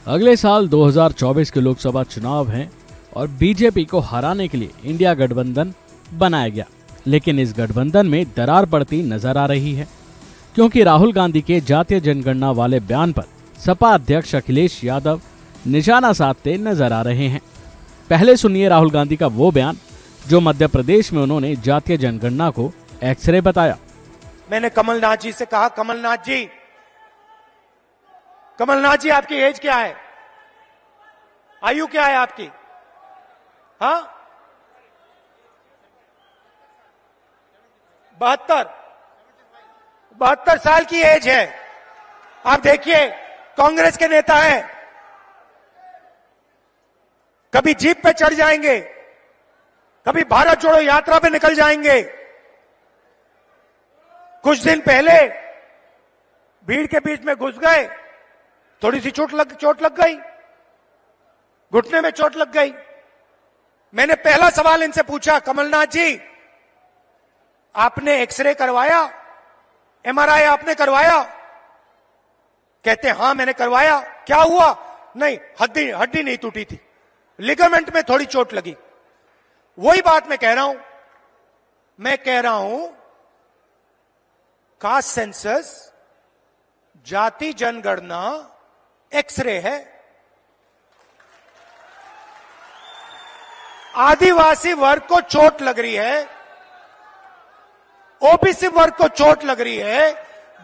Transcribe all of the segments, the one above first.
अगले साल 2024 के लोकसभा चुनाव हैं और बीजेपी को हराने के लिए इंडिया गठबंधन बनाया गया, लेकिन इस गठबंधन में दरार पड़ती नजर आ रही है, क्योंकि राहुल गांधी के जातीय जनगणना वाले बयान पर सपा अध्यक्ष अखिलेश यादव निशाना साधते नजर आ रहे हैं। पहले सुनिए राहुल गांधी का वो बयान जो मध्य प्रदेश में उन्होंने जातीय जनगणना को एक्सरे बताया। मैंने कमलनाथ जी से कहा, कमलनाथ जी आपकी एज क्या है, आयु क्या है आपकी? हाँ, 72 साल की एज है। आप देखिए, कांग्रेस के नेता हैं, कभी जीप पे चढ़ जाएंगे, कभी भारत जोड़ो यात्रा पे निकल जाएंगे। कुछ दिन पहले भीड़ के बीच में घुस गए, थोड़ी सी चोट लग गई, घुटने में चोट लग गई। मैंने पहला सवाल इनसे पूछा, कमलनाथ जी आपने एक्सरे करवाया, एमआरआई आपने करवाया? कहते हां मैंने करवाया। क्या हुआ? नहीं, हड्डी नहीं टूटी थी, लिगामेंट में थोड़ी चोट लगी। वही बात मैं कह रहा हूं, कास्ट सेंसस, जाति जनगणना एक्सरे है। आदिवासी वर्ग को चोट लग रही है, ओबीसी वर्ग को चोट लग रही है,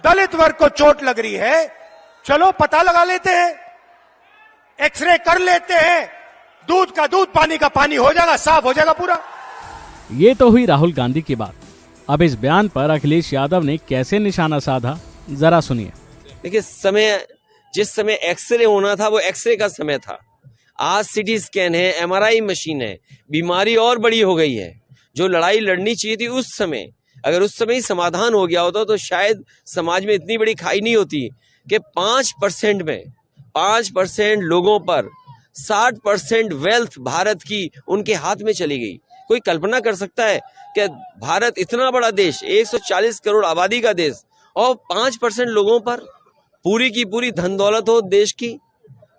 दलित वर्ग को चोट लग रही है। चलो पता लगा लेते हैं, एक्सरे कर लेते हैं, दूध का दूध पानी का पानी हो जाएगा, साफ हो जाएगा पूरा। ये तो हुई राहुल गांधी की बात। अब इस बयान पर अखिलेश यादव ने कैसे निशाना साधा, जरा सुनिए। देखिए, जिस समय एक्सरे होना था वो एक्सरे का समय था। आज सीटी स्कैन है, एमआरआई मशीन है, बीमारी और बड़ी हो गई है। जो लड़ाई लड़नी चाहिए थी उस समय, अगर उस समय ही समाधान हो गया होता तो शायद समाज में इतनी बड़ी खाई नहीं होती कि 5% में 5% लोगों पर 60% वेल्थ भारत की उनके हाथ में चली गई। कोई कल्पना कर सकता है कि भारत इतना बड़ा देश, 140 करोड़ आबादी का देश, और 5% लोगों पर पूरी की पूरी धन दौलत हो देश की?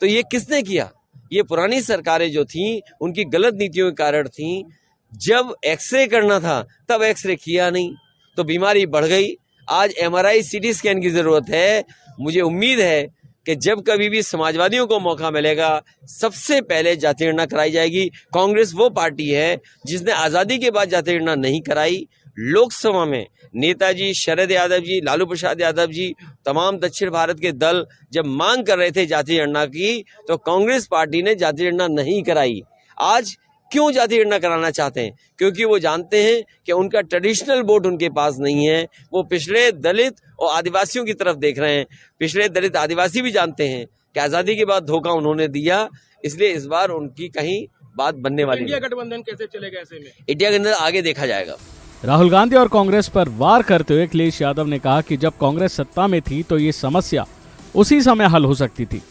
तो ये किसने किया? ये पुरानी सरकारें जो थीं उनकी गलत नीतियों के कारण थीं। जब एक्सरे करना था तब एक्सरे किया नहीं तो बीमारी बढ़ गई। आज एमआरआई सीटी स्कैन की जरूरत है। मुझे उम्मीद है कि जब कभी भी समाजवादियों को मौका मिलेगा सबसे पहले जातीय गणना कराई जाएगी। कांग्रेस वो पार्टी है जिसने आजादी के बाद जातीय गणना नहीं कराई। लोकसभा में नेताजी शरद यादव जी, लालू प्रसाद यादव जी, तमाम दक्षिण भारत के दल जब मांग कर रहे थे जातीय गणना की तो कांग्रेस पार्टी ने जातीय गणना नहीं कराई। आज क्यों जातीय गणना कराना चाहते हैं? क्योंकि वो जानते हैं कि उनका ट्रेडिशनल वोट उनके पास नहीं है। वो पिछड़े दलित और आदिवासियों की तरफ देख रहे हैं। पिछड़े दलित आदिवासी भी जानते हैं कि आजादी के बाद धोखा उन्होंने दिया, इसलिए इस बार उनकी कहीं बात बनने वाली नहीं। इंडिया गठबंधन कैसे चलेगा ऐसे में? इंडिया गठबंधन आगे देखा जाएगा। राहुल गांधी और कांग्रेस पर वार करते हुए अखिलेश यादव ने कहा कि जब कांग्रेस सत्ता में थी तो ये समस्या उसी समय हल हो सकती थी।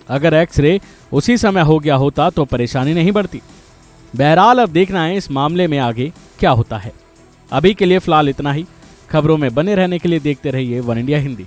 अगर एक्सरे उसी समय हो गया होता तो परेशानी नहीं बढ़ती। बहरहाल अब देखना है इस मामले में आगे क्या होता है। अभी के लिए फिलहाल इतना ही। खबरों में बने रहने के लिए देखते रहिए वन इंडिया हिंदी।